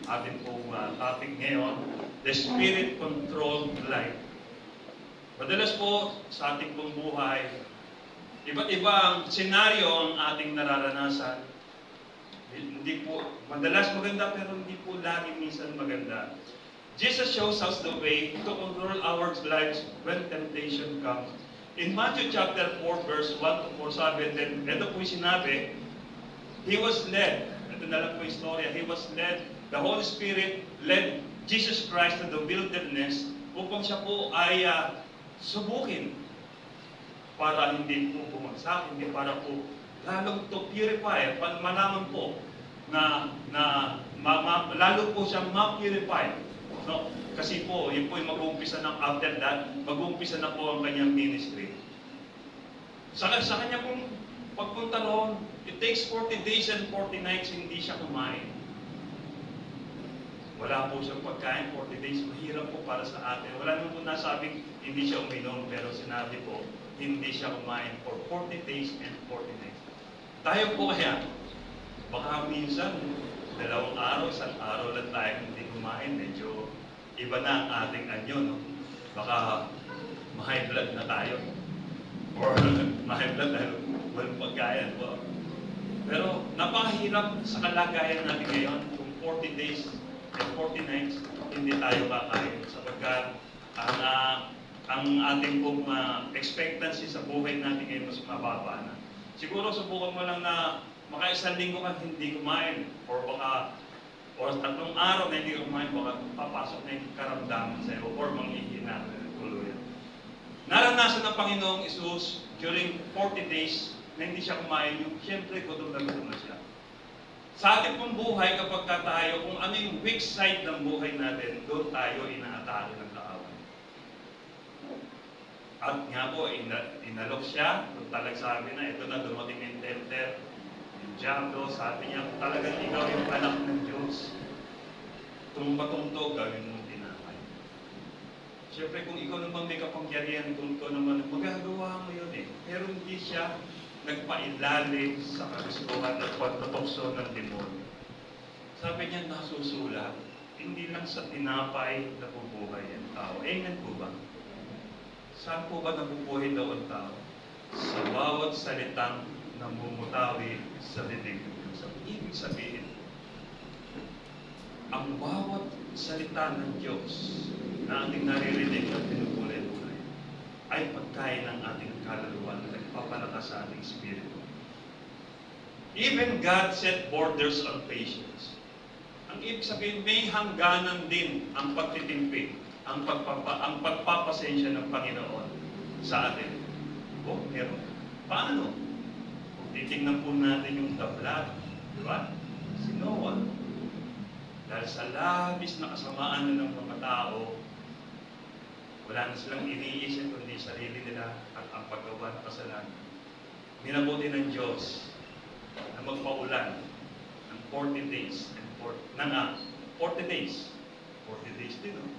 ating pong topic ngayon, the Spirit-Controlled Life. Madalas po sa ating pong buhay, iba't iba ang senaryo ang ating nararanasan. Hindi po, madalas maganda pero hindi po lagi minsan maganda. Jesus shows us the way to control our lives when temptation comes. In Matthew chapter 4, verse 1 to 4, sabi, ito po yung sinabi, He was led, ito na lang po yung istorya, He was led, the Holy Spirit led Jesus Christ to the wilderness upang siya po ay subukin para hindi po bumagsak, hindi para po lalong to purify, malaman po na lalo po siyang ma-purify. No? Kasi po, yun po yung mag-uumpisa ng after that, mag-uumpisa na po ang kanyang ministry. Sa kanya pong pagpunta roon, it takes 40 days and 40 nights, hindi siya kumain. Wala po siyang pagkain, 40 days, mahirap po para sa atin. Wala naman po nasabing hindi siya uminom, pero sinabi po, hindi siya kumain for 40 days and 40 nights. Tayo po kaya, baka minsan, 2 araw, 1 araw lang tayo hindi kumain, medyo iba na ang ating anyo, no? Baka ma-high blood na tayo. Or ma-high blood dahil walang pagkain po. Pero napakahirap sa kalagayan natin ngayon, kung 40 days and 40 nights, hindi tayo kakain. Sapagkat ang ating pong expectancy sa buhay natin ngayon mas mababa na. Siguro subukan mo lang na maka-isang linggo ka hindi kumain, or 3 araw na hindi kumain, baka papasok na yung karamdaman sa iyo, or manghihina tuluyan. Naranasan ng Panginoong Isus during 40 days na hindi siya kumain, yung siyempre gutom na siya. Sa ating pong buhay, kapag tayo, kung ano yung weak side ng buhay natin, doon tayo inaatake ng kaaway. At nga po, inalok siya, kung talagang sabi na, ito na dumating yung tempter, Diablo, sabi niya, talagang ikaw yung anak ng Diyos. Tumbatong to, gawin mong tinapay. Siyempre, kung ikaw naman may kapangyarihan, kung ikaw naman, magagawa mo yun eh. Pero hindi siya nagpailalim sa kagustuhan at pagtutokso ng demonyo. Sabi niya, nasusulat, hindi lang sa tinapay nabubuhay ang tao. Amen po ba? Saan po ba nabubuhay daw ang tao? Sa bawat salitang namumutawi sa bibig ng Diyos. Ibig sabihin, ang bawat salita ng Diyos na ating naririnig at pinupulay-pulay ay pagkain ng ating kaluluwa na nagpapalakas sa ating spirito. Even God set borders on patience. Ang ibig sabihin, may hangganan din ang pagtitimpi, ang pagpapasensya ng Panginoon sa atin. O, meron. Paano? Titignan po natin yung tablat, di ba? Si Noah. Dahil sa labis na kasamaan na ng mga tao, wala na silang iniisip kundi sarili nila at ang paggawa ng kasalanan. Minabuti ng Diyos na magpaulan ng 40 days and 40 days. 40 days din, no?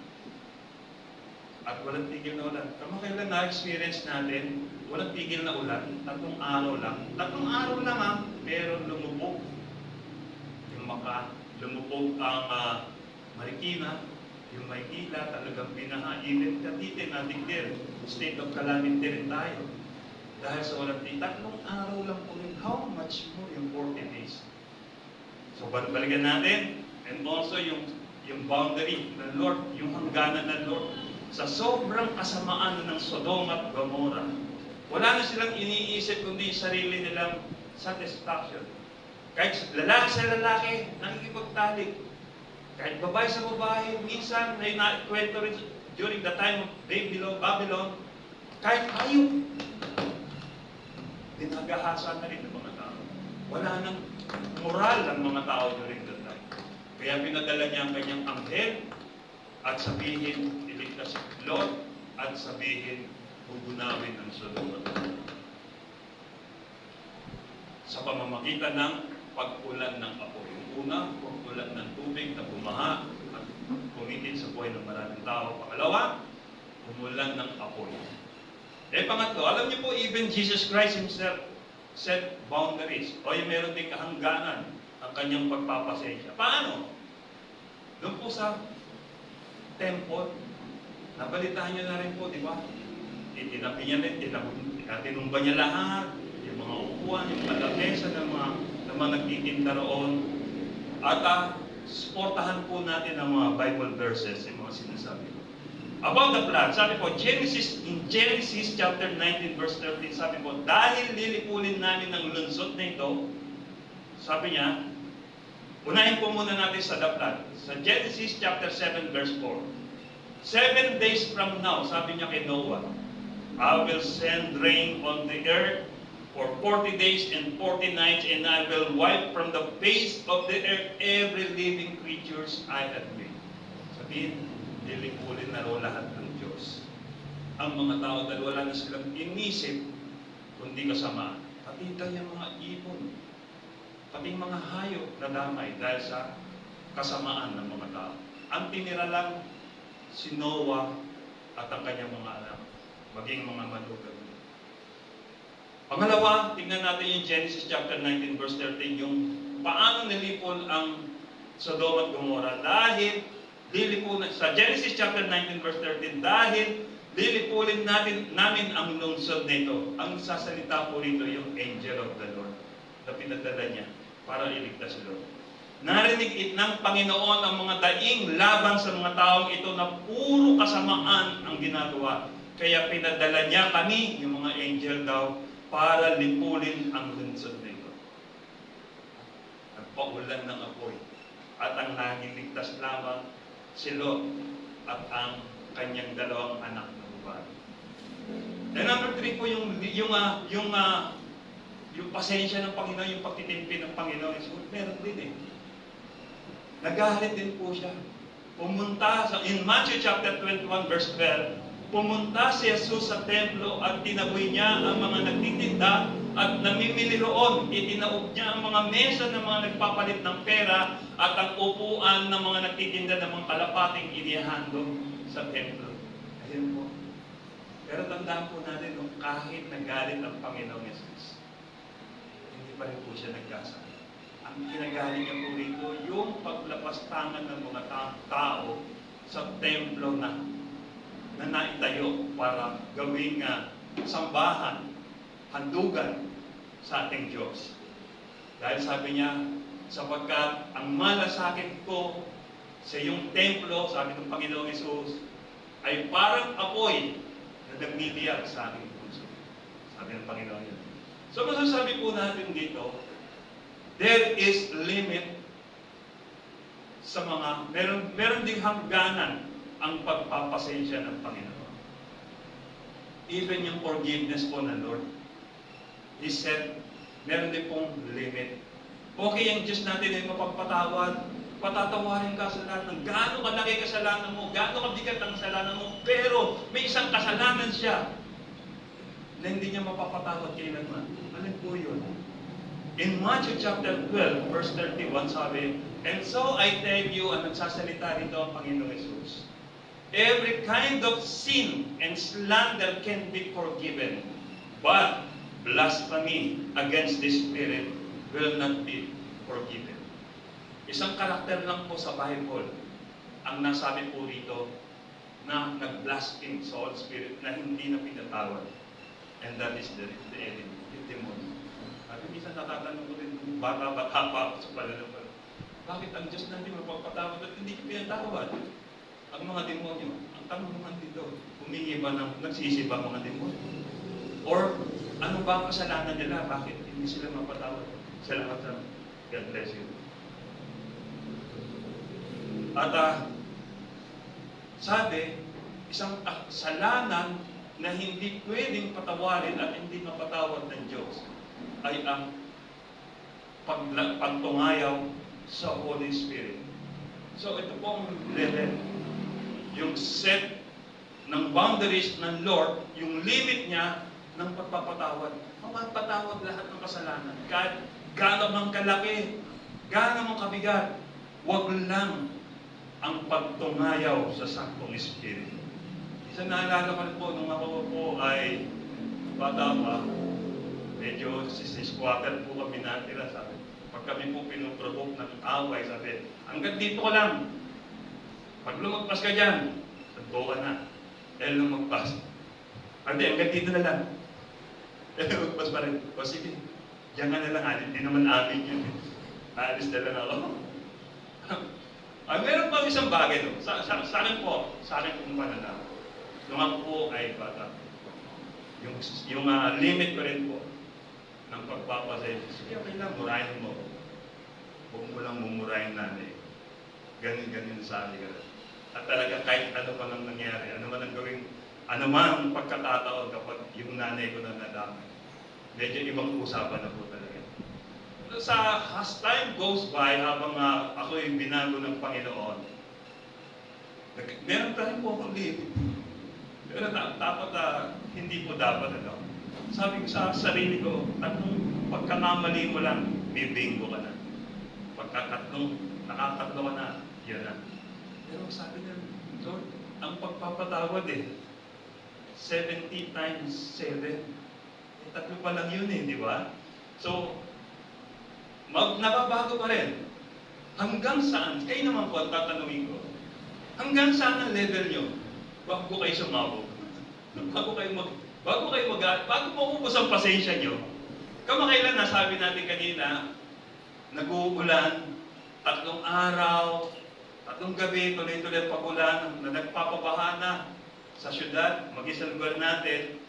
At walang tigil na ulan. Kamakailan na-experience natin, walang tigil na ulan, 3 araw lang. 3 araw lang pero lumubog yung lumubog ang Marikina, yung Maynila, talagang binaha. Even Cavite na declare, state of calamity rin tayo. Dahil sa walang tigil, 3 araw lang po rin. How much more yung 40 days? So, balikan natin, and also yung boundary ng Lord, yung hangganan ng Lord. Sa sobrang kasamaan ng Sodom at Gomorrah, wala na silang iniisip kundi sarili nilang satisfaction. Kahit lalaki sa lalaki, nakikipagtalik. Kahit babae sa babae, minsan may nakwento rin during the time of Babylon, kahit hayop, dinagahasa na rin ng mga tao. Wala nang moral ang mga tao during that time. Kaya pinadala niya ang kanyang anghel at sabihin, iligtas si Lot, at sabihin, bugunawin ang Sodom at Gomorrah. Sa pamamagitan ng pag-ulan ng apoy. Yung una, pag-ulan ng tubig na bumaha at pumitin sa buhay ng maraming tao. Pangalawa, umulan ng apoy. Pangatlo, alam niyo po, even Jesus Christ Himself set boundaries. O yung meron din kahangganan ang kanyang pagpapasensya. Paano? Doon po sa temple, nabalitaan niyo na rin po, di ba? Itinabi niya rin, tinumba niya lahat, yung mga upuan, yung mga lamesa ng mga nagtitinda roon. At supportahan po natin ang mga Bible verses, yung mga sinasabi. About the plan, sabi po, in Genesis chapter 19 verse 13, sabi po, dahil lilipulin namin ang lungsod na ito, sabi niya, unahin po muna natin sa the plan. Sa Genesis chapter 7 verse 4, 7 days from now, sabi niya kay Noah, I will send rain on the earth for 40 days and 40 nights, and I will wipe from the face of the earth every living creatures I have made. Sabihin, lilipulin na raw lahat ng Diyos. Ang mga tao dahil wala na silang inisip, kundi kasamaan. Pati yung mga ibon, pati mga hayop na damay dahil sa kasamaan ng mga tao. Ang tinira lang si Noah at ang kanyang mga anak, maging mga manugang. Pangalawa, tingnan natin yung Genesis chapter 19 verse 13, yung paano nilipol ang Sodom at Gomorrah. Dahil lilipunan, sa Genesis chapter 19 verse 13, dahil lilipulin namin ang lungsod nito. Ang sasalita po rito yung angel of the Lord na pinadala niya para iligtas si Lord. Narinig ng Panginoon ang mga daing laban sa mga taong ito na puro kasamaan ang ginagawa. Kaya pinadala niya kami, yung mga angel daw, para lipulin ang lungsod nito. Nagpaulan ng apoy. At ang nagiligtas lamang si Lot at ang kanyang dalawang anak na babae. And number 3 po yung pasensya ng Panginoon, yung pagtitimpi ng Panginoon. Meron din eh. Nagalit din po siya. Pumunta in Matthew chapter 21 verse 12, pumunta si Jesus sa templo at tinaboy niya ang mga nagtitinda at namimili roon. Itinaob niya ang mga mesa ng mga nagpapalit ng pera at ang upuan ng mga nagtitinda ng mga kalapating inihahandog sa templo. Ayun po. Pero tandaan po natin, nung kahit nagalit ang Panginoong Jesus, hindi pa rin po siya nagkasala. Ang kinagaling niya po rito, yung paglapastangan ng mga tao sa templo na naitayo para gawing sambahan, handugan sa ating Diyos. Dahil sabi niya, sapagkat ang malasakit ko sa iyong templo, sabi ng Panginoong Hesus, ay parang apoy na nagnidiyak sa aking puso. Sabi ng Panginoon yun. So masasabi po natin dito, there is limit sa mga, meron ding hangganan ang pagpapasensya ng Panginoon. Even yung forgiveness po ng Lord, He said, meron din pong limit. Okay, ang Diyos natin ay mapagpatawad, patatawarin ka sa lahat ng gaano kalaki kasalanan mo, gaano kabigat ang kasalanan mo, pero may isang kasalanan siya na hindi niya mapapatawad kailanman. Alin po yun? In Matthew chapter 12, verse 31, sabi, and so I tell you, ang nagsasalita rito ang Panginoong Hesus, every kind of sin and slander can be forgiven, but blasphemy against the Spirit will not be forgiven. Isang karakter lang po sa Bible ang nasabi po rito na nag-blaspheme sa Holy Spirit na hindi na pinatawad. And that is the enemy, the demon. Sabi, minsan natatanong ko rin, bata-bata pa sa pananampalataya. Bakit ang Diyos na hindi mapagpatawad at hindi pinatawad? Ang mga demonyo, ang tanong naman dito, humingi ba ng, nagsisi ba mga demonyo? Or, ano ba ang kasalanan nila? Bakit hindi sila mapatawad? Salamat sa God bless you. At sabi, isang kasalanan na hindi pwedeng patawarin at hindi mapatawad ng Diyos ay ang pagtungayaw sa Holy Spirit. So ito po ang level. Yung set ng boundaries ng Lord, yung limit niya ng pagpapatawad. Mapapatawad lahat ng kasalanan. Kahit gaano mang kalaki, gaano mang kabigat, wag lang ang pagtungayaw sa Saktong Espiritu. Isa naalala ko po nung ako po ay bata pa, medyo squatter po kami natira, sabi. Pag kami po pinuprovoke ng away, sabi, hanggang dito ko lang. Pag lumagpas ka dyan, santo ka na. Dahil lumagpas. Hindi, hanggang dito na lang. Dahil lumagpas pa rin. O sige, diyan ka na lang. Hindi naman amin yun. Aalis na lang ako. Meron pa isang bagay. No? Sa akin po mananap. Nung ako po ay bata, yung limit ko rin po ng pagpapasay, sige, okay lang, murahin mo. Huwag mo lang mumurahin nanay. Ganun sa akin. At talaga kahit ano pa nang nangyari, ano man ang gawing, ano man ang pagkakataon kapag yung nanay ko na nadamay. Medyo ibang usapan na po talaga. As time goes by, habang ako yung binago ng Panginoon, meron pa rin po akong limit. Pero dapat, hindi po dapat, ano. Sabi ko sa sarili ko, pagkakamali mo lang, bibingo ka na. Nakakatlo ka na, yan na. Pero sabi niya, Lord, ang pagpapatawad 70 times 7. Tatlo pa lang yun di ba? So, nababago pa rin. Hanggang saan? Kayo naman po ang tatanungin ko. Hanggang saan ang level nyo? Bago kayo sumabog. Bago maubos ang pasensya nyo. Kamakailan na, sabi natin kanina, nag-uulan, 3 araw, 3 gabi, tuloy-tuloy ang pagulan, na nagpapabaha na sa syudad, mag-isang lugar natin.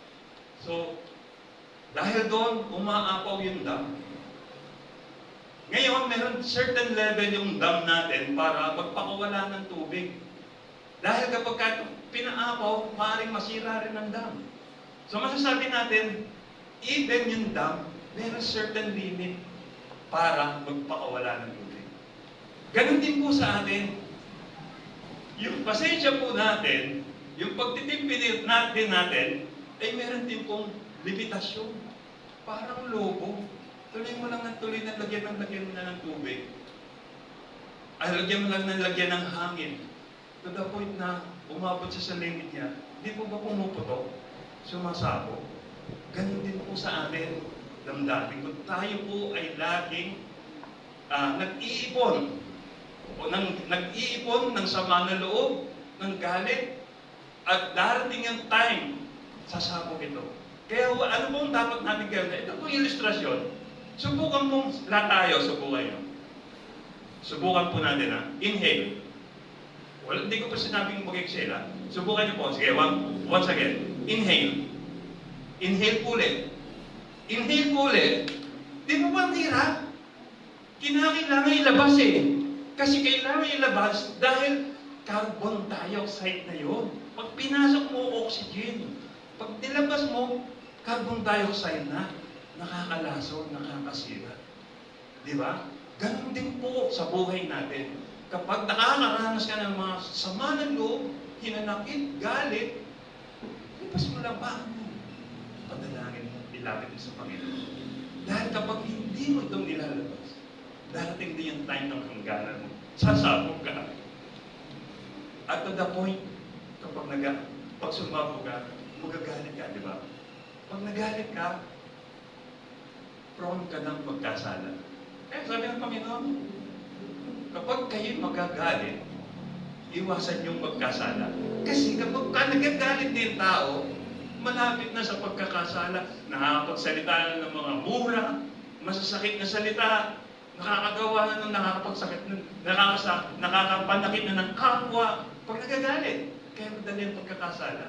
So, dahil doon, umaapaw yung dam. Ngayon, meron certain level yung dam natin para magpakawala ng tubig. Dahil kapag pinaapaw, maaaring masira rin ang dam. So masasabi natin, even yung dam, meron certain limit para magpakawala ng tubig. Ganon din po sa atin. Yung pasensya po natin, yung pagtitimpinit natin, ay meron din pong limitasyon. Parang lobo. Tuloy mo lang ng tuloy na lagyan na ng tubig. Ay, lagyan mo lang ng lagyan ng hangin. To the point na umabot siya sa limit niya, hindi po ba pumuputok? Sumasabog. Ganun din po sa atin. Damdamin kung tayo po ay laging nag-iipon. Nag-iipon ng sama na loob, ng galit, at darating ang time, sasabog ito. Kaya ano pong dapat natin gawin? Ito pong ilustrasyon. Subukan mong lahat tayo, subukan nyo. Subukan po natin Inhale. Hindi ko pa sinabing mag-exhale Subukan nyo po. Sige, once again. Inhale. Inhale ulit. Inhale ulit. Di mo ba ang hirap? Kinakailangan ilabas Kasi kailangan ilabas dahil carbon dioxide na yun. Pag pinasok mo, oxygen. Pag nilabas mo, carbon dioxide na. Nakakalaso, nakakasira. Di ba? Ganon din po sa buhay natin. Kapag nakakaranas ka ng mga sama ng loob, hinanakit, galit, lipas mo lang ba? Padalangin mo, ilapit mo sa Panginoon. Dahil kapag hindi mo itong nilalabas, darating din yung time ng hangganan mo. Sasabog ka. At to the point, pag sumabog ka, magagalit ka, di ba? Pag nagalit ka, prone ka ng magkasala. Kaya sabi ng Panginoon, kapag kayo magagalit, iwasan yung magkasala. Kasi kapag nagagalit din tao, malapit na sa pagkakasala, nakakapagsalita na ng mga mura, masasakit na salita, nakakagawa na ng nakakapagsakit, nakakapanakit na ng kapwa, pag nagagalit. Kaya madali ang pagkakasala.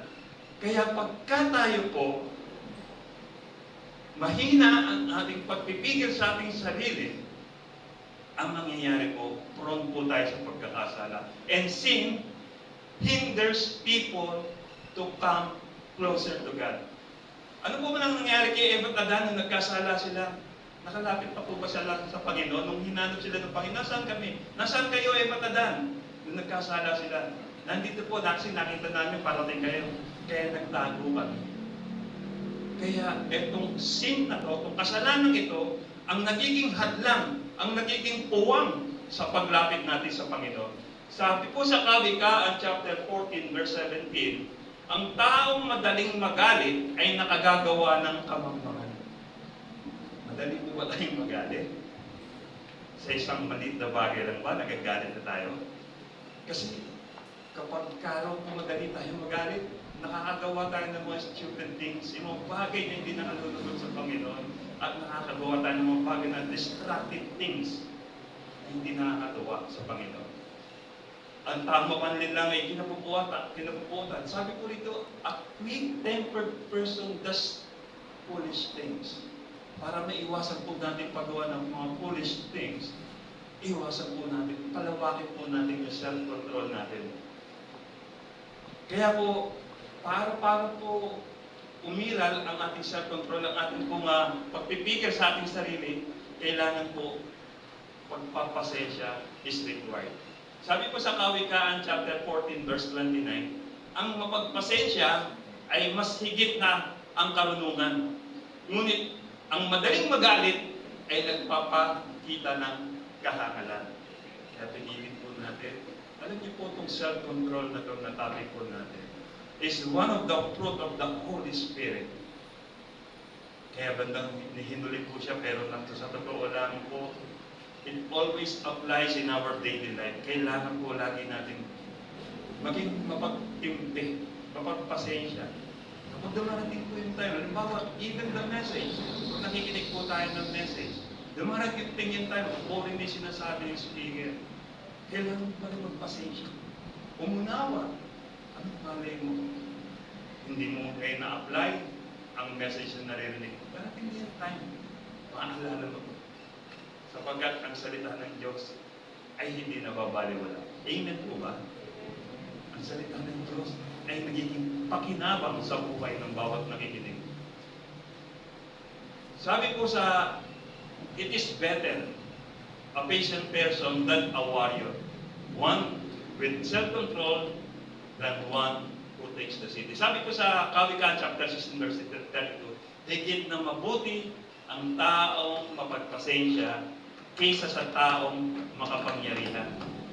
Kaya pagka tayo po, mahina ang ating pagpipigil sa ating sarili, ang mangyayari po, prone po tayo sa pagkakasala. And sin hinders people to come closer to God. Ano po ba nang nangyari kay Eva at Adan nung nagkasala sila? Nakalapit pa po ba sila sa Panginoon? Nung hinanap sila ng Panginoon, nasaan kami? Nasaan kayo, Eva at Adan? Nung nagkasala sila. Nandito po, kasi nakita namin parating kayo. Kaya nagtago kami. Kaya itong sin na to, itong kasalanan ito, ang nagiging hadlang, ang nagiging puwang sa paglapit natin sa Panginoon. Sabi po sa Kawikaan chapter 14 verse 17, ang taong madaling magalit ay nakagagawa ng kamangmangan. Madali po ba tayong magalit? Sa isang maliit na bagay lang ba, nagagalit na tayo? Kasi Kapag karaw po madali tayo magalit, nakakagawa tayo ng mga stupid things, yung mga bagay na hindi nakalulunod sa Panginoon, at nakakagawa tayo ng mga bagay na destructive things na hindi nakakagawa sa Panginoon. Ang tama panlin lang ay kinapuputan. Sabi ko rito, a quick-tempered person does foolish things. Para maiwasan po natin paggawa ng mga foolish things, iwasan po natin, palawakin po natin yung self-control natin. Kaya po, para po umiral ang ating self-control, ang ating pong pagpipigil sa ating sarili, kailangan po pagpapasensya is required. Sabi po sa Kawikaan chapter 14 verse 29, ang mapagpasensya ay mas higit na ang karunungan. Ngunit ang madaling magalit ay nagpapakita ng kahangalan. Kaya pinilin po natin. Alam niyo po itong self-control na itong natabi po natin is one of the fruit of the Holy Spirit. Kaya bandang hinuli po siya, pero sa totoo lang po, it always applies in our daily life. Kailangan po lagi natin maging mapagtimpi, mapagpasensya. Kapag dumarating po yung time, halimbawa, even the message, kung nakikinig po tayo ng message, dumarating yung time, kung hindi sinasabi yung speaker, kailangan pa rin magpasensya. Umunawa. Anong malay mo? Hindi mo kayo na-apply ang message na naririnig. Darating din yung time, maalala mo. Sapagkat ang salita ng Diyos ay hindi nababaliwala. Amen po ba? Ang salita ng Diyos ay nagiging pakinabang sa buhay ng bawat nakikinig. Sabi po sa, it is better a patient person than a warrior. One with self-control than one who takes the city. Sabi ko sa Kawikaan chapter 16 verse 32, higit na mabuti ang taong mapagpasensya kaysa sa taong makapangyarihan.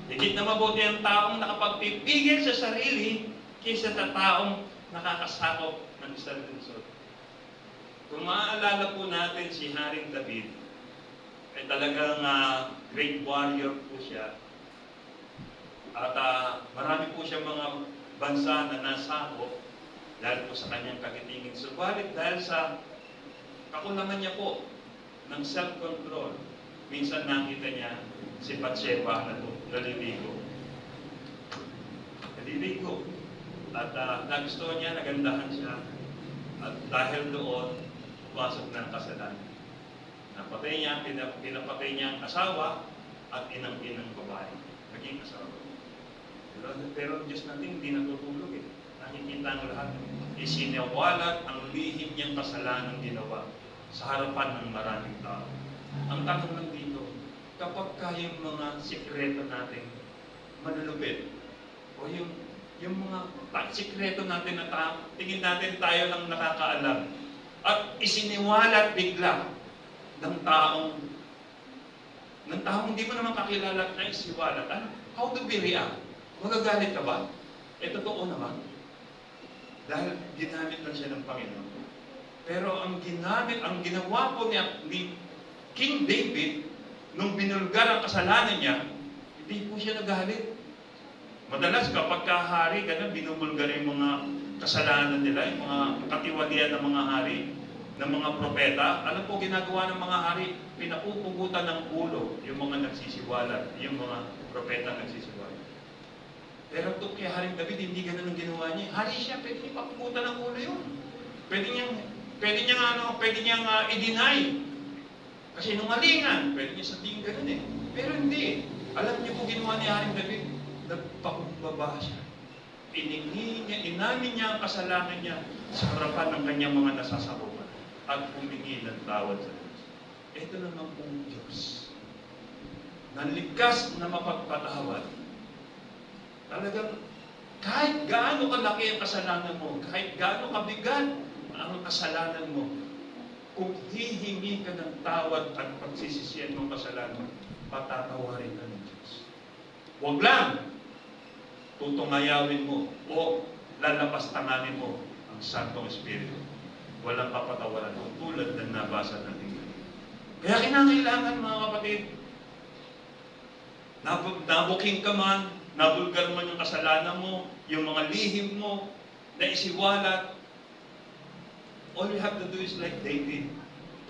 Higit na mabuti ang taong nakapagpipigil sa sarili kaysa sa taong nakakasakop ng isang lungsod. Kung maaalala po natin si Haring David, ay talagang great warrior po siya. At marami po siya mga bansa na nasakop dahil po sa kanyang kagitingin. Subalit dahil sa kakulangan niya po ng self-control, minsan nakita niya si Bathsheba na naliligo. Naliligo. At nagustuhan niya, nagandahan siya. At dahil doon, pumasok ng kasalanan. Napatay niya, pinapatay niya ang asawa at inangkin ng babae. Naging asawa. Pero ang Diyos natin hindi natutulog eh. Nakikita ang lahat. Isinawalat ang lihim niyang kasalanan ginawa sa harapan ng maraming tao. Ang tanong lang dito, kapag kayong mga sikreto natin malulupit, o yung mga sikreto natin na tingin natin tayo lang nakakaalam, at isiniwalat bigla ng taong hindi mo naman kakilala na isiwalat, how do we react? Magagalit ka ba? Totoo naman. Dahil ginamit lang siya ng Panginoon. Pero ang ginawa po ni King David, nung binulgar ang kasalanan niya, hindi po siya nagalit. Madalas kapag kahari, ganun, binubulgar yung mga kasalanan nila, yung mga katiwalian ng mga hari, ng mga propeta. Ano po ginagawa ng mga hari? Pinapupugutan ng ulo yung mga nagsisiwalat, yung mga propeta nagsisiwalat. Pero ito kay Haring David, hindi ganun ang ginawa niya. Hari siya, pwede niya papugutan ng ulo yun. Pwede niyang i-deny. Kasi nungalingan, pwede niya sabihin ganun eh. Pero hindi. Alam niyo po ginawa ni Haring David, nagpakumbaba siya. Inamin niya ang kasalanan niya sa harapan ng kanyang mga nasasakupan at humingi ng tawad sa Diyos. Ito naman pong Diyos. Nanlikas na mapagpatawad. Talagang kahit gaano kalaki ang kasalanan mo, kahit gaano kabigat ang kasalanan mo, kung hihingi ka ng tawad at pagsisisiyan ng kasalanan, patatawarin ka ng Diyos. Huwag lang tutungayawin mo o lalapastanganin mo ang Santong Espiritu. Walang kapatawaran tulad ng nabasa natin. Kaya kinakailangan mga kapatid, nabuking ka man, nabulgar man yung kasalanan mo, yung mga lihim mo, na isiwalat, all you have to do is like David,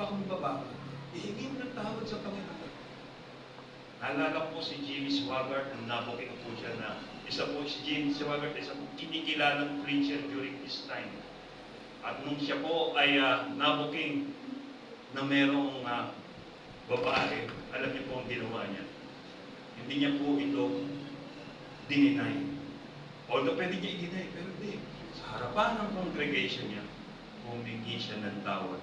pakumbaba ka, ihingi mo ng tawad sa Panginoon. Naalala ko si Jimmy Swaggart, nung nabuking po siya na, si Jimmy Swaggart, isa po kinikilalang preacher during this time. At nung siya po ay nabuking na merong babae, alam niyo po ang ginawa niya. Hindi niya po ito dininay. Although pwede niya i-deny, pero hindi. Sa harapan ng congregation niya, humingi siya ng tawad.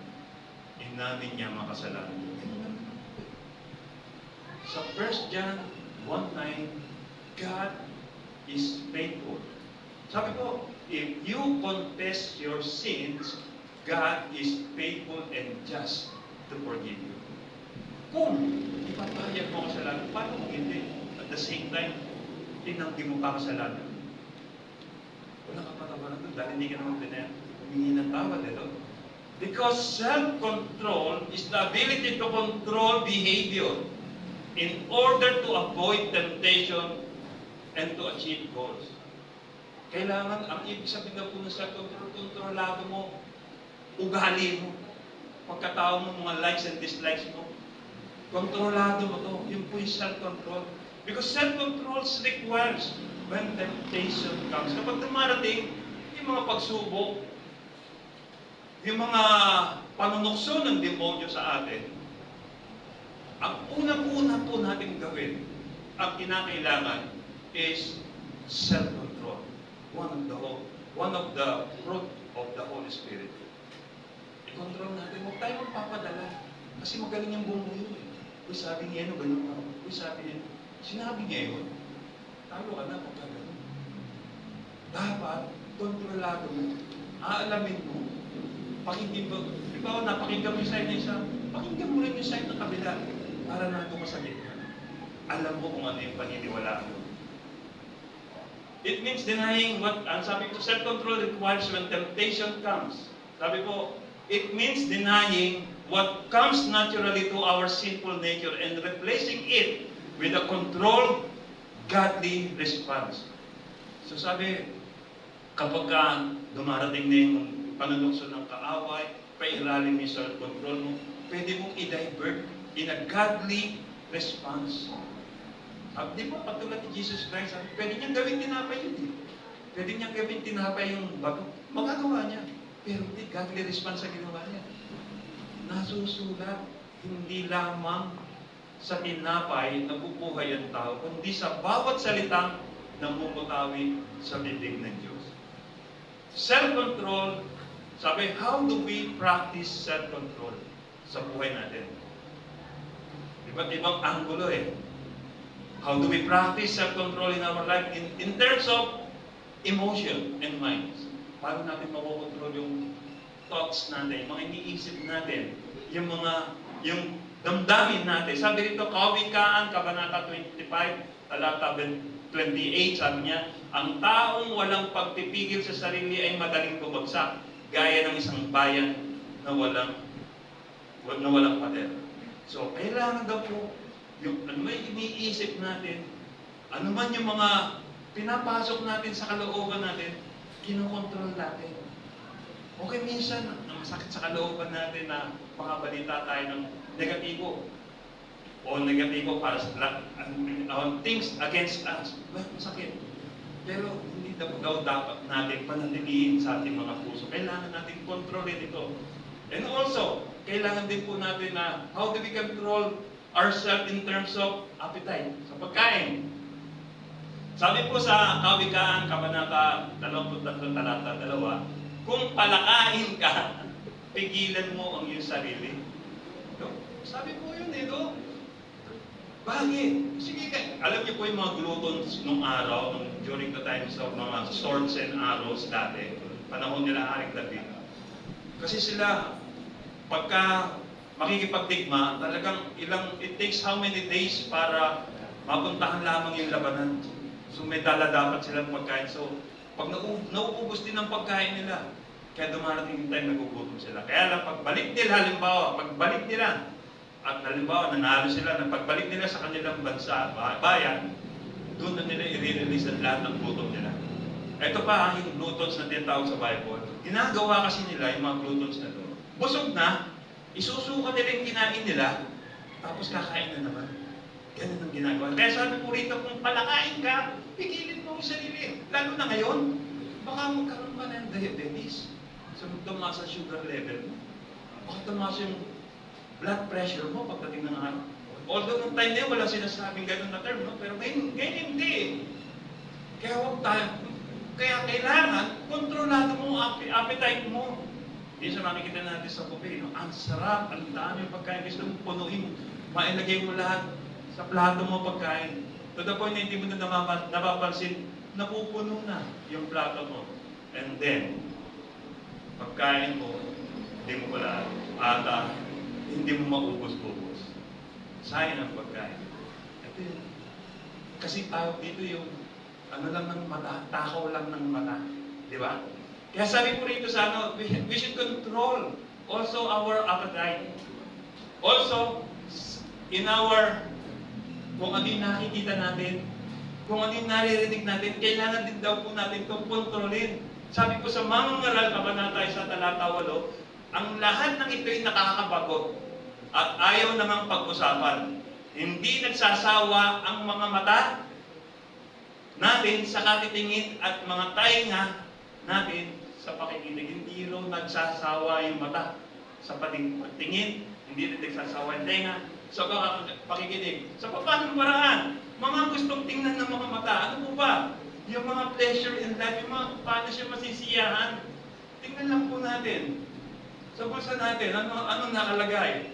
Inamin niya makasalanan niya. Sa 1 John 1:9, God is faithful. Sabi ko, if you confess your sins, God is faithful and just to forgive you. Kung ipapahayag mo kasalanan, paano kung hindi? At the same time, tinanggi mo pa kasalanan. Wala ka patawaran doon dahil hindi ka naman humingi ng tawad. Because self-control is the ability to control behavior in order to avoid temptation and to achieve goals. Kailangan, ang ibig sabihin na po ng self-control, kontrolado mo, ugali mo, pagkatao mo, mga likes and dislikes mo, kontrolado mo to. Yun po yung self-control. Because self-control requires when temptation comes. Kapag dumarating, yung mga pagsubok, yung mga panunukso ng demonyo sa atin, ang unang-una po natin gawin, ang kinakailangan is self-control. One of the fruit of the Holy Spirit. I-control natin. Huwag tayo magpapadala. Kasi magaling yung bumuyo eh. Uy, sabi niya yun, ganun ako. Uy, sabi niya, sinabi niya yun. Talo ka na pagka ganun. Dapat, kontrolado mo. Aalamin mo. Pakinggan mo. Di ba, napakinggan mo yung side ng isa. Pakinggan mo rin yung side ng kabila. Para nandun ka sa gitna. Alam mo kung ano yung paniniwalaan mo. It means denying what, ang sabi ko, self-control requires when temptation comes. Sabi ko, it means denying what comes naturally to our sinful nature and replacing it with a controlled, godly response. So sabi, kapag dumarating na yung panunukso ng kaaway, pairalim yung self-control mo, pwede mong i-divert in a godly response. Di ba, patulad ni Jesus Christ, pwede niyang gawin tinapay yun eh. Pwede niyang gawin tinapay yung bato. Magagawa niya. Pero hindi, godly response sa ginawa niya. Nasusulat, hindi lamang sa tinapay nabubuhay ang tao, kundi sa bawat salitang namumutawi sa bibig ng Diyos. Self-control, sabi, how do we practice self-control sa buhay natin? Iba't ibang anggulo eh. How do we practice self-control in our life in terms of emotion and minds? Paano natin makokontrol yung thoughts natin, yung mga iniisip natin, yung damdamin natin. Sabi rito, Kawikaan, Kabanata 25, talata 28, sabi niya, ang taong walang pagpipigil sa sarili ay madaling bumagsak, gaya ng isang bayan na walang pader. So, kailangan daw po, yung ano may iniisip natin, ano man yung mga pinapasok natin sa kalooban natin, kinokontrol natin. Okay, minsan, masakit sa kalooban natin na makabalita tayo ng negatibo. O negatibo para sa things against us. Masakit. Pero hindi daw dapat natin panatilihin sa ating mga puso. Kailangan natin kontrolin ito. And also, kailangan din po natin na how do we control ourselves in terms of appetite, sa pagkain. Sabi po sa Kawikaan, Kabanata 23, talata 2, kung palakain ka, pigilan mo ang iyong sarili. Sabi po yun Bakit? Sige ka. Alam niyo po yung mga glutons nung araw, during the times of mga swords and arrows dati, panahon nila Haring David. Kasi sila, pagka makikipagdigma, talagang it takes how many days para mapuntahan lamang yung labanan. So may dala dapat silang pagkain. So pag nauubos din ang pagkain nila, kaya dumarating yung time nagugutom sila. Kaya lang pagbalik nila, at halimbawa nanalo sila, na pagbalik nila sa kanilang bansa, bayan, doon na nila i-release ang lahat ng glutton nila. Ito pa, yung gluttons na tinatawag sa Bible. Ginagawa kasi nila yung mga gluttons na doon. Busog na, isusuka nila yung kinain nila, tapos kakain na naman. Ganun ang ginagawa. Kaya sabi ko rito, kung palakain ka, pigilin mo ang sarili. Lalo na ngayon, baka magkaroon ka ng diabetes. So, tumaas ang sugar level mo. Baka tumaas yung blood pressure mo pagdating ng araw. Although nung time na yun, wala sinasabing ganun na term, no? Pero ngayon hindi. Kaya huwag tayo. Kaya kailangan, kontrolado mo ang appetite mo. Hindi sa makikita natin sa buffet, no? Ang sarap, ang dami yung pagkain. Gusto mo punuin, mailagay mo lahat sa plato mo pagkain. To the point na hindi mo na napapansin, napupuno na yung plato mo. And then, pagkain mo, hindi mo pala ata, hindi mo maubos-ubos. Sayang ang pagkain. Ito yun. Kasi tayo dito yung ano lang ng mata, takaw lang ng mata. Di ba? Kaya sabi ko rito sa ano, we should control also our appetite. Also, in our, kung ano yung nakikita natin, kung ano yung naririnig natin, kailangan din daw po natin itong kontrolin. Sabi ko sa mga ngaral, kabanata sa talata 8, ang lahat ng ito'y nakakabagot at ayaw namang pag-usapan. Hindi nagsasawa ang mga mata natin sa katitingin at mga tainga natin sa pakikinig. Hindi raw nagsasawa yung mata sa pagtingin, hindi rin nagsasawa yung tainga sa pakikinig. Sa paanong paraan? Mga gustong tingnan ng mga mata. Ano po ba? Yung mga pleasure in life, yung mga paano siya masisiyahan. Tingnan lang po natin. Sa bulsa natin, anong nakalagay?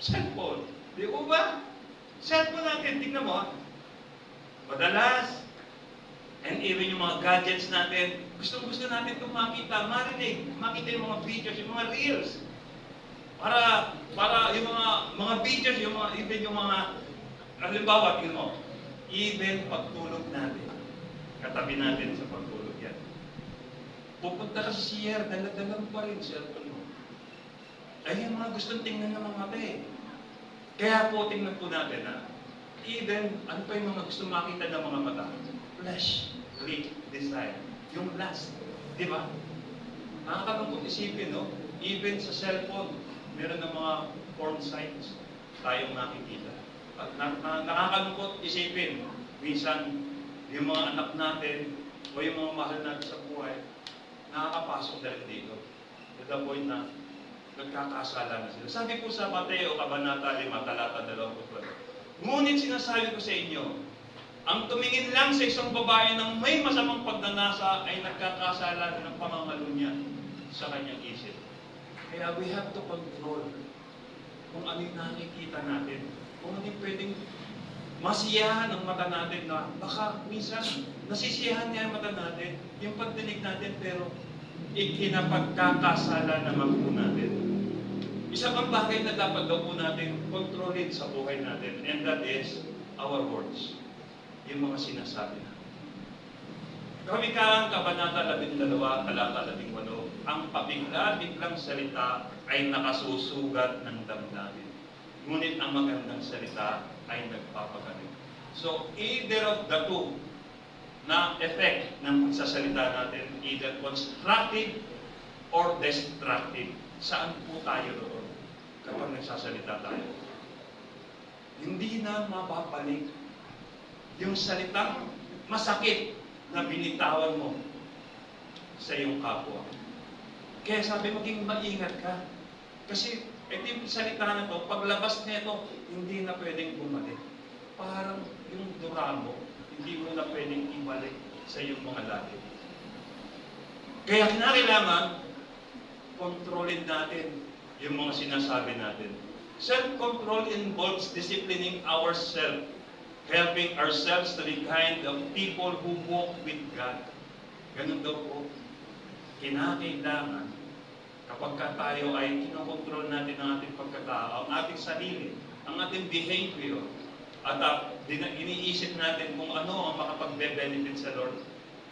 Cellphone. Di po ba? Cellphone natin, tingnan mo. Madalas, and even yung mga gadgets natin, gusto natin itong makita, marinig, makita yung mga videos, yung mga reels. Para yung mga videos, even yung mga, halimbawa, tingnan mo, even pagtulog natin, katabi natin sa pagtulog yan. Pupunta ka sa CR, dala-dala pa rin cellphone mo. Ay, yung mga gustong tingnan ng mga mata eh. Kaya po, tingnan po natin na, even, ano pa yung mga gusto makita ng mga mata? Flesh, greed, desire. Yung lust. Di ba? Nakakalungkot isipin, no? Even sa cellphone, meron ng mga porn sites tayong nakikita. At nakakalungkot isipin, minsan, yung mga anak natin, o yung mga mahal natin sa buhay, nakakapasok dahil dito. To the point na, nagkakasala na sila. Sabi po sa Mateo, Kabanata 5, talata 28. Ngunit sinasabi ko sa inyo, ang tumingin lang sa isang babae ng may masamang pagnanasa ay nagkakasala ng pamamalo niya sa kanyang isip. Kaya we have to control kung ano yung nakikita natin. Kung ano yung pwedeng masiyahan ang mata natin na baka minsan nasisiyahan niya ang mata natin, yung pagdinig natin, pero ikinapagkakasala naman po natin. Isa pang bagay na dapat daw po natin kontrolin sa buhay natin, and that is our words. Yung mga sinasabi natin. Kamikahang Kabanata 12, talata 18, ang pabigla-biglang salita ay nakasusugat ng damdamin. Ngunit ang magandang salita ay nagpapagaling. So, either of the two na effect ng pagsasalita natin, either constructive or destructive. Saan po tayo doon kapag nagsasalita tayo? Hindi na mapapalik yung salitang masakit na binitawan mo sa iyong kapwa. Kaya sabi, maging maingat ka. Kasi ito yung salita na to, paglabas nito, hindi na pwedeng bumalik. Parang yung dura mo, hindi mo na pwedeng ibalik sa iyong mga labi. Kaya kinakailangan, kontrolin natin yung mga sinasabi natin. Self-control involves disciplining ourselves, helping ourselves to be kind of people who walk with God. Ganun daw po. Kinakailangan, kapag tayo ay kinokontrol natin ang ating pagkatao, ang ating sarili, ang ating behavior, at iniisip natin kung ano ang makapagbe-benefit sa Lord,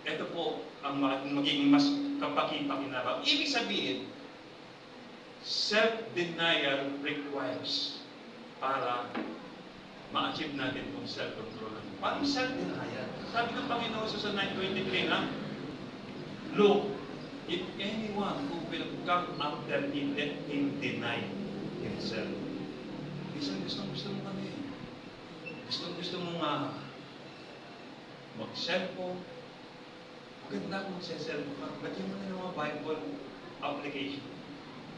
ito po ang magiging mas kapaki-pakinabang. Ibig sabihin, self-denial requires para ma-achieve natin kung self-control. Paano self-denial? Sabi ng Panginoon sa 9:23 na, look, if anyone who will come after me, let him deny himself. Isang gusto mo kami. Gusto mo mag-cellphone. Maganda kung mag-cellphone ka. Bagyan mo na ng mga Bible application.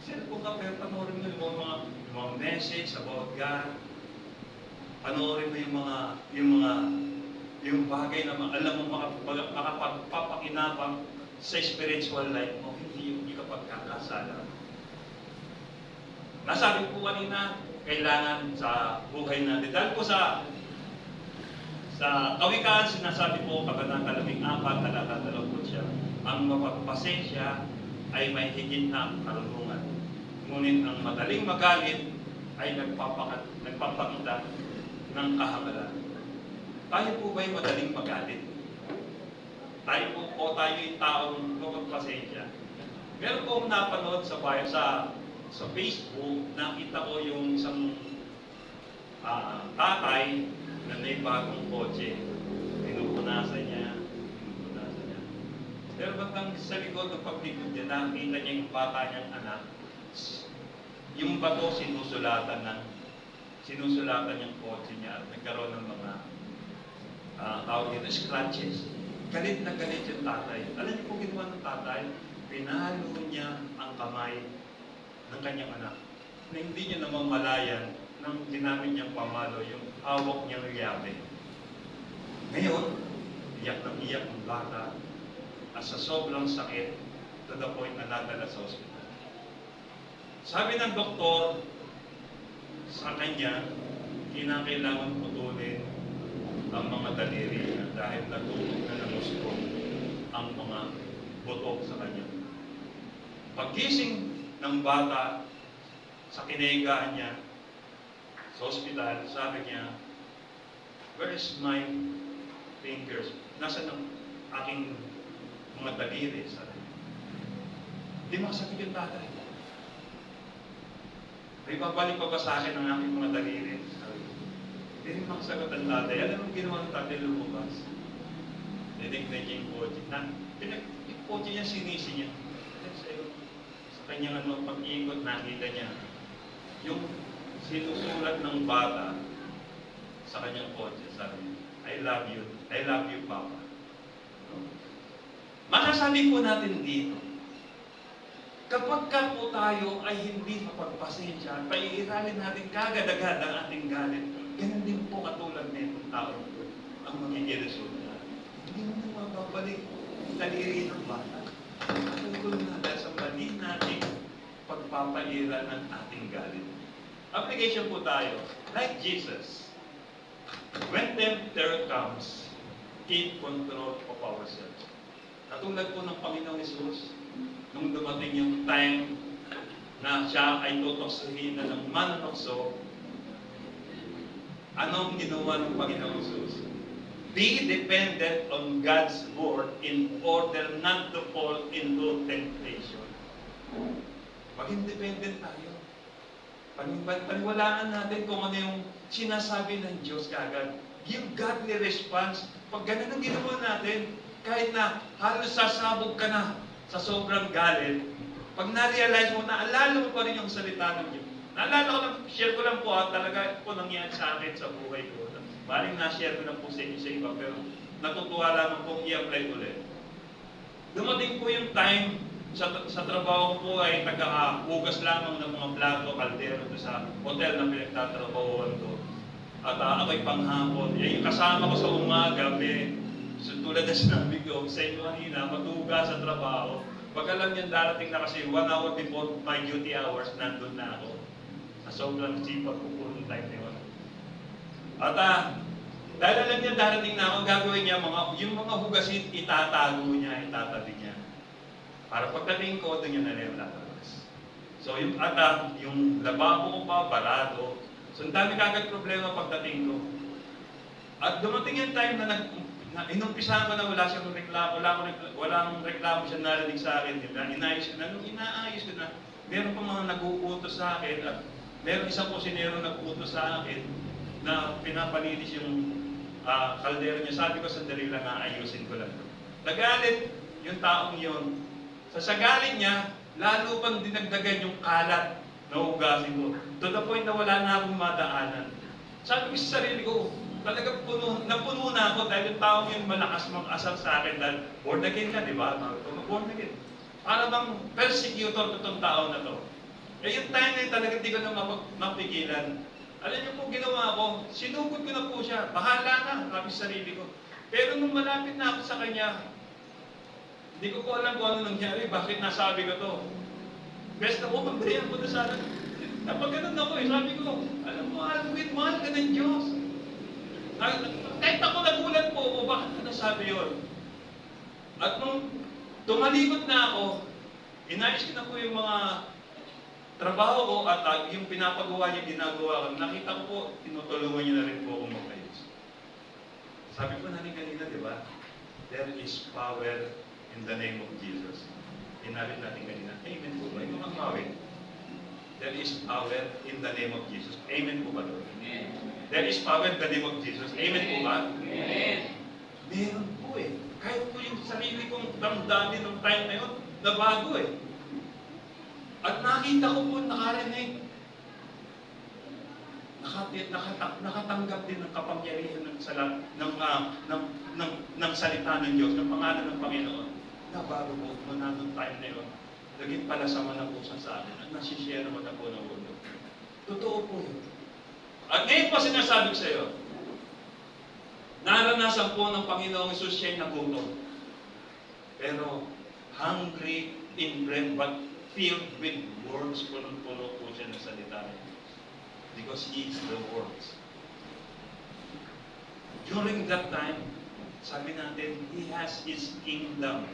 Cellphone ka, pero panoorin mo yung mga message about God. Panoorin mo yung bagay na alam mo makapagpapakinabang sa spiritual life mo, hindi ka pagkakasala. Nasabi po kanina, kailangan sa buhay natin. Dahil po sa Kawikaan, sinasabi po, Kabanata 14, talata 27, ang mapagpasensya ay may higit na karunungan. Ngunit ang madaling magalit ay nagpapakita ng kahangalan. Tayo po ba'y madaling magalit? Tayo yung taong mapagpasensya? Meron po akong napanood sa Facebook, nakita ko yung isang tatay na may bagong kotse. Pinupunasan niya. Pero bantang sa likod ng paglikod niya, nakita niya yung bata niyang anak. Yung bato sinusulatan yung kotse niya at nagkaroon ng mga tawag dito, scratches. Galit na galit yung tatay. Alam niyo kung ginawa ng tatay? Pinalo niya ang kamay ng kanyang anak na hindi niya namamalayan nang ginamit niyang pamalo yung hawak niyang yabe. Ngayon, iyak ng bata at sa sobrang sakit to the point na nadala sa ospital. Sabi ng doktor sa kanya, kinakailangan putulin ang mga daliri niya dahil natulog na ng gusto ang mga buto sa kanya. Paggising ng bata sa kinahigaan niya sa ospital, sabi niya, where is my fingers? Nasaan ang aking mga daliri? Sabi niya. Hindi makasagot yung tatay. May babalik pa ba sa akin ang aking mga daliri? Sabi niya. Hindi rin makasagot ang tatay. Alam mo ginawa ng tatay lumabas? Dinignan niya yung kotse. Yung kotse niya, sinisi niya. Sa kanyang pag-iikot, nakita niya yung sinusulat ng bata sa kanyang kotse. Sabi niya, I love you, Papa. Masasabi po natin dito, kapag ka po tayo ay hindi mapagpasensya, paiiralin natin kagad-agad ang ating galit. Ganun din po katulad nitong tao ang magiging resulta. Hindi mo na mababalik ang daliri ng bata. Tungkol na dahil sa mali nating pagpapairal ng ating galit. Application po tayo, like Jesus, when tempter comes, keep control of ourselves. Katulad po ng Panginoong Jesus, nung dumating yung time na siya ay tutoksohin na ng mananokso, anong ginawa ng Panginoong Jesus? Be dependent on God's word in order not to fall into temptation. Maging dependent tayo. Paniwalaan natin kung ano yung sinasabi ng Diyos kagad. Give godly response. Pag ganun ang ginawa natin, kahit na halos sasabog ka na sa sobrang galit, pag na-realize mo na, alala mo pa rin yung salita ng Diyos. Naalala ko lang, share ko lang po, talaga po nangyari sa akin sa buhay ko. Maring na-share ko lang po sa inyo sa iba, pero natutuwa lang pong i-apply ulit. Dumating po yung time, sa trabaho ko ay taga-hugas lamang ng mga plato, kaldero sa hotel na pinagtatrabahoan ko. At ako'y panghapon. Yung kasama ko sa umaga, tulad na sinabi ko sa inyo kanina, matuga sa trabaho. Pag alam niyan darating na kasi 1 hour before my duty hours, nandun na ako. Sa sobrang sipag ko po noong time na yun. At dahil alam niya darating na ako, gagawin niya yung mga hugasin, itatago niya, itatabi niya. Para pagdating ko, doon niya na rin lalabas. So yung lababo ko pa, barado. So ang dami kagad problema pagdating ko. At dumating yung time na inumpisahan ko na wala siyang reklamo, walang reklamo siya narinig sa akin. Inaayos ko na, nung inaayos ko na, meron pa mga nag-uutos sa akin at meron isang kusinero nag-uutos sa akin. na pinapalinis yung kaldero niya. Sabi ko, sandali lang, ayusin ko lang. Nagalit yung taong yun. Sa galit niya, lalo pang dinagdagan yung kalat na hugasin ko. To the point na wala na akong madaanan. Sabi ko sa sarili ko, talagang napuno na ako dahil yung taong yun malakas mag-asar sa akin dahil born again ka, di ba? Born again. Para bang persecutor itong tao na to. Eh yung time na yun talaga di ko na mapigilan. Alam niyo po ginawa ko, sinugod ko na po siya. Bahala na, sabi sa sarili ko. Pero nung malapit na ako sa kanya, hindi ko po alam kung ano nangyari, bakit nasabi ko to. Best na po, pagbayan ko na sana. Napag ganun ako sabi ko, alam mo, mahal ka ng Diyos. Kahit ako nagulat po ako, bakit ko nasabi yun? At nung tumalikot na ako, inayos ko na po yung mga trabaho ko at yung pinapagawa niya, ginagawa ko. Nakita ko po, tinutulungan niya na rin po akong magayos. Sabi ko natin kanina, di ba? There is power in the name of Jesus. Inalit natin kanina. Amen po ba? Yung magmawin. There is power in the name of Jesus. Amen po ba doon? Amen. There is power in the name of Jesus. Amen po ba? Amen. Meron po eh. Kahit po yung sarili kong damdamin ng time na yun, nabago eh. At nakita ko po, nakarinig. Nakatanggap din ng kapangyarihan ng salita ng Diyos, ng pangalan ng Panginoon. Nabago po muna nung time na yun. Naging palasama na po sa akin at nasishare naman na po ng mundo. Totoo po yun. At ngayon po sinasabi ko sa iyo, naranasan po ng Panginoong Isus siya'y nagutom. Pero hungry in bread but filled with words, punong-puno po siya ng salita niya. Because He is the words. During that time, sabi natin, He has His kingdom.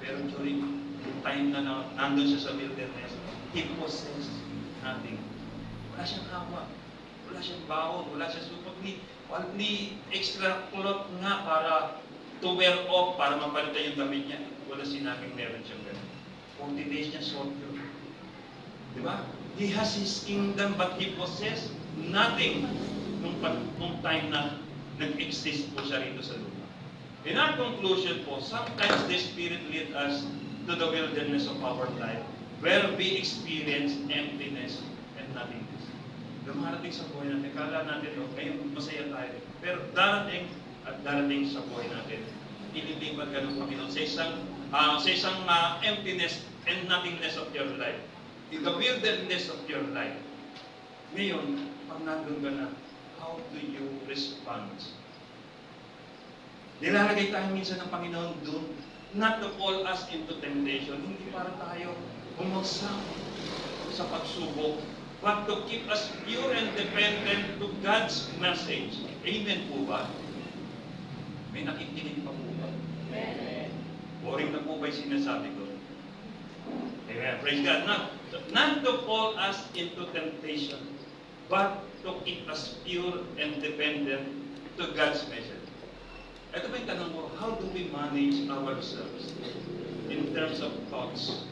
Pero during yung time na nandun siya sa wilderness, He possessed nothing. Wala siyang hawak. Wala siyang baon. Wala siyang supot. Ni extra cloth nga para to wear off, para mapalitan yung damit niya. Wala sinabing meron siyang ganun. 40 days niya short yun. Di ba? He has His kingdom but He possessed nothing nung time na nag-exist po siya rito sa lupa. In our conclusion po, sometimes the Spirit lead us to the wilderness of our life where we experience emptiness and nothingness. Dumarating sa buhay natin, kala natin, ngayon masaya tayo. Pero darating at darating sa buhay natin, ililipat ka ng Panginoon sa isang emptiness and nothingness of your life. In the wilderness of your life. Ngayon, pag nandun ka na, how do you respond? Nilalagay tayo minsan ng Panginoon doon, not to fall us into temptation, hindi para tayo bumagsak sa pagsubok, but to keep us pure and dependent to God's message. Amen po ba? May nakikinig pa po ba? Amen. Boring na po ba yung sinasabi ko? Amen. Praise God. Not to fall us into temptation, but to keep us pure and dependent to God's message. Ito ba yung tanong ko, how do we manage ourselves in terms of thoughts?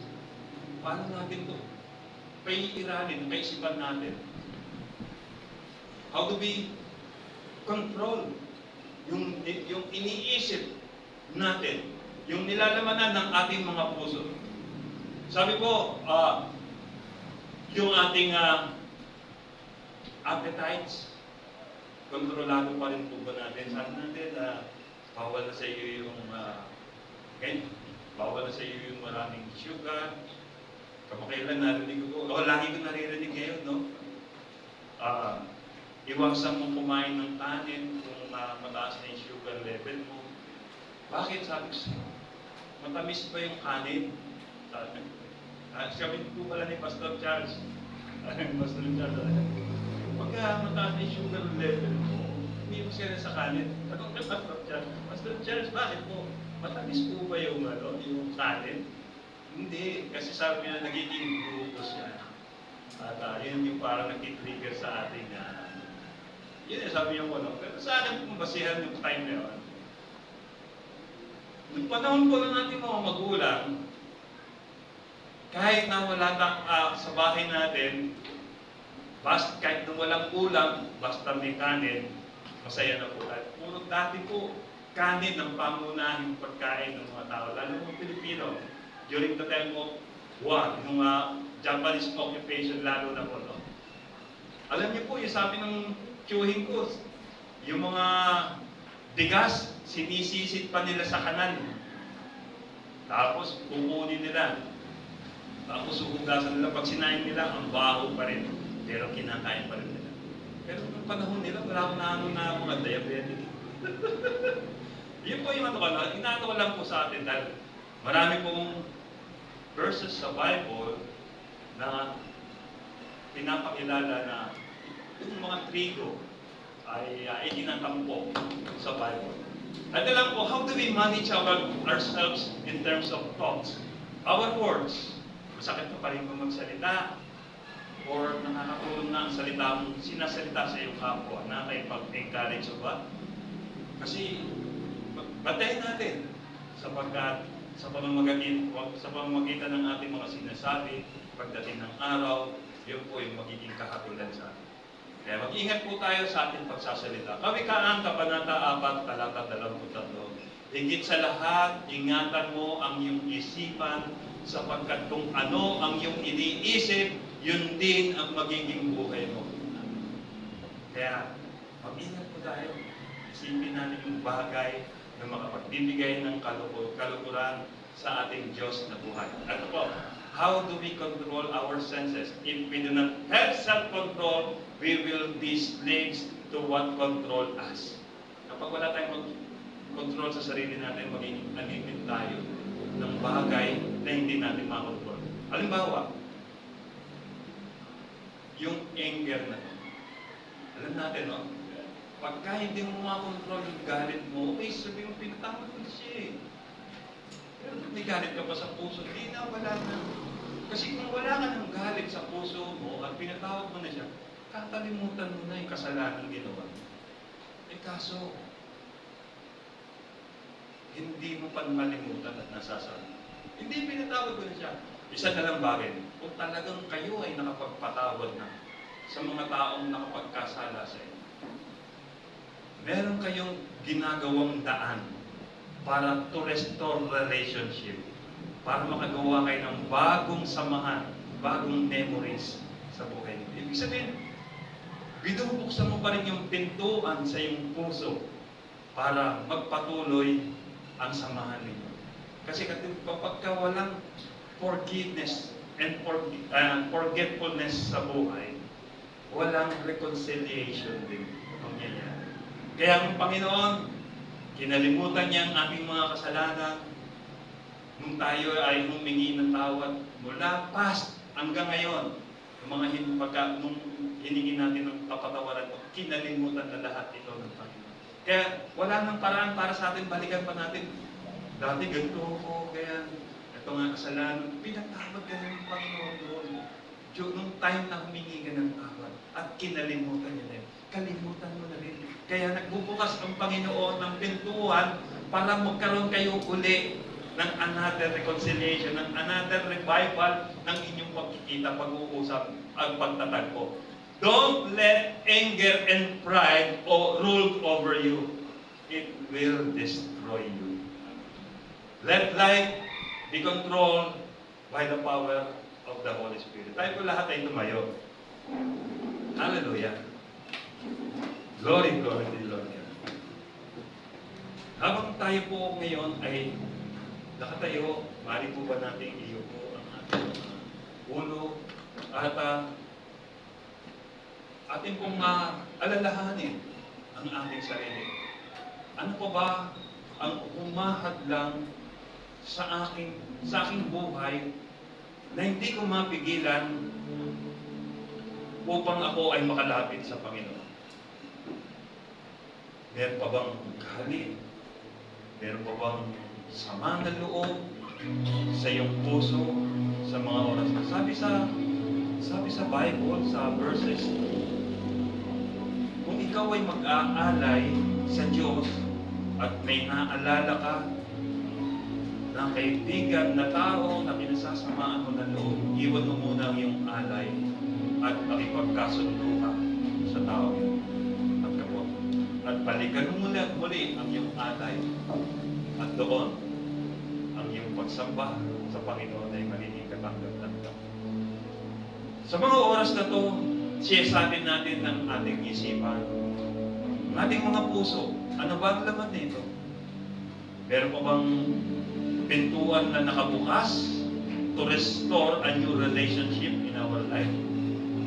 Paano natin ito paiiralin, kaisipan natin? How do we control yung iniisip natin, yung nilalamanan ng ating mga puso? Sabi po, yung ating appetites, kontrolado pa rin po ba natin? Sabi natin, bawal na sa iyo yung bawal na sa iyo yung maraming sugar. Kamakailan narinig ko, lagi ko naririnig ngayon, no? Iwasan mong kumain ng kanin kung mataas na yung sugar level mo. Bakit? Sabi ko sa'yo, matamis ba yung kanin? Sabi ko pala ni Pastor Charles, Pastor Charles, pagka mataas na yung sugar level mo, umiwas ka na sa kanin. Tanong ka, Pastor Charles, bakit po? Matamis po ba yung kanin? Hindi, kasi sabi na nagiging glucose yan. At yun yung parang nag-trigger sa ating, yun yung sabi niya ko, no? Pero sa akin, kung basihan yung time na yun, nung panahon po lang natin mga magulang, kahit na wala sa bahay natin, Basta kahit na walang ulam, basta may kanin, masaya na po tayo. Puro dati po, kanin ang pangunahing pagkain ng mga tao, lalo ng Pilipino. During the time of war, yung Japanese occupation, lalo na po. No? Alam niyo po, yung sabi ng tiyuhin ko, yung mga bigas, sinisisit pa nila sa kanan. Tapos, kukunin nila. Tapos, huhugasan nila. Pag sinain nila, ang baho pa rin. Pero kinakain pa rin nila. Pero nung panahon nila, wala akong naano na mga diabetic. Yun po yung inaano ko lang po sa atin dahil marami pong verses sa Bible na pinapakilala na yung mga trigo ay itinatampo sa Bible. At lang po, how do we manage ourselves in terms of thoughts? Our words. Masakit pa rin kung magsalita or nakakatulong na ang salita mong sinasalita sa iyong kapwa na nakipag-encourage o ba? Kasi batayin natin sapagkat sa pamamagitan ng ating mga sinasabi pagdating ng araw, yun po yung magiging kahatulan sa atin. Kaya mag-ingat po tayo sa ating pagsasalita. Kawikaan, Kabanata 4, talata 23. Higit sa lahat, ingatan mo ang iyong isipan sapagkat kung ano ang iyong iniisip, yun din ang magiging buhay mo. Kaya, mag-ingat po tayo. Isipin natin yung bagay na makapagbibigay ng kalukuran sa ating Diyos na buhay. At po, how do we control our senses? If we do not have self-control, we will be slaves to what control us. Kapag wala tayong control sa sarili natin, magiging nagiging tayo ng bagay na hindi natin makontrol. Halimbawa, yung anger na to. Alam natin, no? Pagka hindi mo makontrol yung galit mo, okay, sabi mo, pinatawad mo siya eh. Pero kung may galit ka pa sa puso, hindi na, wala na. Kasi kung wala ka ng galit sa puso mo at pinatawad mo na siya, kakalimutan mo na yung kasalanan ginawa. Eh kaso, hindi mo pa malimutan at nasasama. Hindi pinatawad mo na siya. Isa na lang bagay, kung talagang kayo ay nakapagpatawad na sa mga taong nakapagkasala sa inyo, meron kayong ginagawang daan para to restore relationship, para makagawa kayo ng bagong samahan, bagong memories sa buhay niyo. Ibig sabihin, binubuksan mo pa rin yung pintuan sa iyong puso para magpatuloy ang samahan ninyo. Kasi kapag walang forgiveness and forgetfulness sa buhay, walang reconciliation din mangyayari. Kaya ang Panginoon, kinalimutan niya ang ating mga kasalanan nung tayo ay humingi ng tawad mula past hanggang ngayon. Yung mga nung hiningi natin ng kapatawaran, kinalimutan na lahat ito ng Panginoon. Kaya wala nang paraan para sa atin, balikan pa natin. Dati ganito ko, kaya ito nga kasalanan, pinatawad ka ng Panginoon doon. Nung time na humingi ka ng tawad at kinalimutan niya na yun, kalimutan mo na rin. Kaya nagbubukas ang Panginoon ng pintuan para magkaroon kayo uli ng another reconciliation, ng another revival ng inyong pagkikita, pag-uusap, ang pagtatagpo. Don't let anger and pride rule over you. It will destroy you. Let life be controlled by the power of the Holy Spirit. Tayo po lahat ay tumayo. Hallelujah. Glory, glory to the Lord. Habang tayo po ngayon ay nakatayo, mari po ba natin iyuko ang ating ulo at ating pong alalahanin ang ating sarili. Ano po ba ang humahadlang sa aking buhay na hindi ko mapigilan upang ako ay makalapit sa Panginoon? Meron pa bang galit? Meron pa bang sama ng loob sa iyong puso sa mga oras na sabi sa Bible, sa verses, kung ikaw ay mag-aalay sa Diyos at may naalala ka na kaibigan na tao na pinasasamaan mo ng loob, iwan mo muna ang iyong alay at makipagkasundo ka sa tao at kapwa. At balikan mo muli ang iyong alay. At doon, ang iyong pagsamba sa Panginoon ay magiging katanggap-tanggap. Sa mga oras na to, siyasatin natin ang ating isipan, ang ating mga puso. Ano ba ang laman nito? Meron pa bang pintuan na nakabukas to restore a new relationship in our life?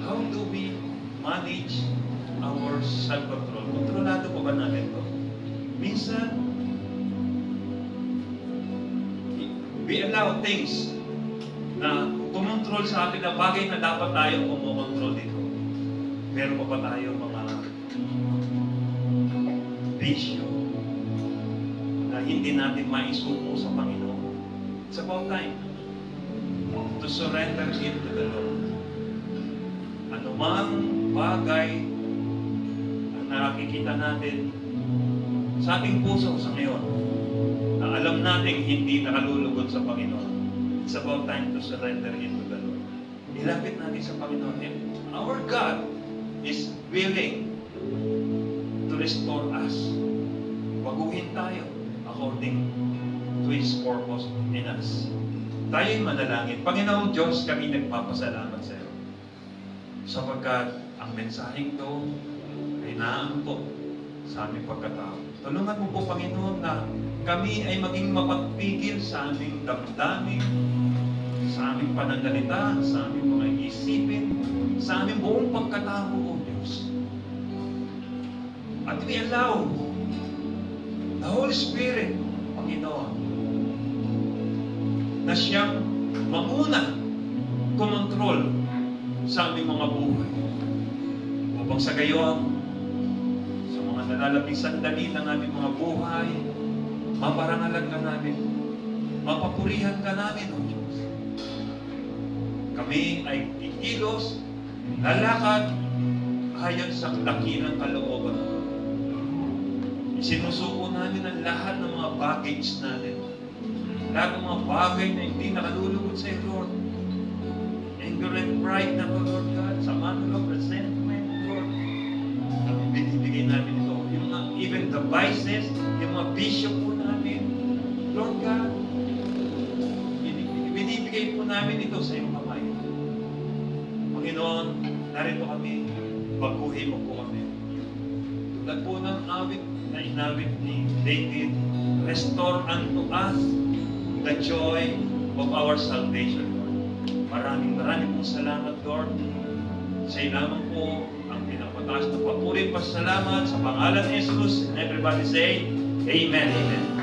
How do we manage our self-control? Kontrolado pa ba natin ito? Minsan, we allow things na kumontrol sa atin na bagay na dapat tayo kumokontrol dito. Meron pa ba tayo mga bisyo na hindi natin maisuko sa Panginoon? It's about time to surrender it to the Lord. Anumang bagay ang nakikita natin sa ating puso sa ngayon na alam natin hindi nakalulugod sa Panginoon, it's about time to surrender it to the Lord. Ilapit natin sa Panginoon. And our God is willing to restore us. Baguhin tayo according to His purpose in us. Tayo'y manalangin. Panginoong Diyos, kami nagpapasalamat sa iyo. Sapagkat ang mensaheng ito ay naaangkop sa aming pagkatao. Tulungan mo po, Panginoon, na kami ay maging mapagpigil sa aming damdamin, sa aming pananalita, sa aming mga isipin, sa aming buong pagkatao, O Diyos. At we allow the Holy Spirit, Panginoon, na siyang manguna, kumontrol sa aming mga buhay. Upang sa gayon, sa mga nalalaping sandali ng aming mga buhay, maparangalan ka namin, mapapurihan ka namin, O Diyos. Kami ay kikilos, lalakad, ayon sa dakilang kalooban mo. Isinusuko namin ang lahat ng mga baggage natin. Lahat ng mga bagay na hindi nakalulugod sa iyo, Lord. Anger and pride na po, Lord God. Sama ng Lord, resentment, Lord. Kami binibigay namin ito. Yung mga, even the vices, yung mga bisyo po namin, Lord God, binibigay po namin ito sa iyong kamay. Panginoon, narito kami. Baguhin mo po kami. Tulad po ng awit na inawit ni David, restore unto us the joy of our salvation, Lord. Maraming pong salamat, Lord. Sa iyo lamang po ang pinapataas na papuri, pasalamat sa pangalan ni Jesus. And everybody say, Amen. Amen.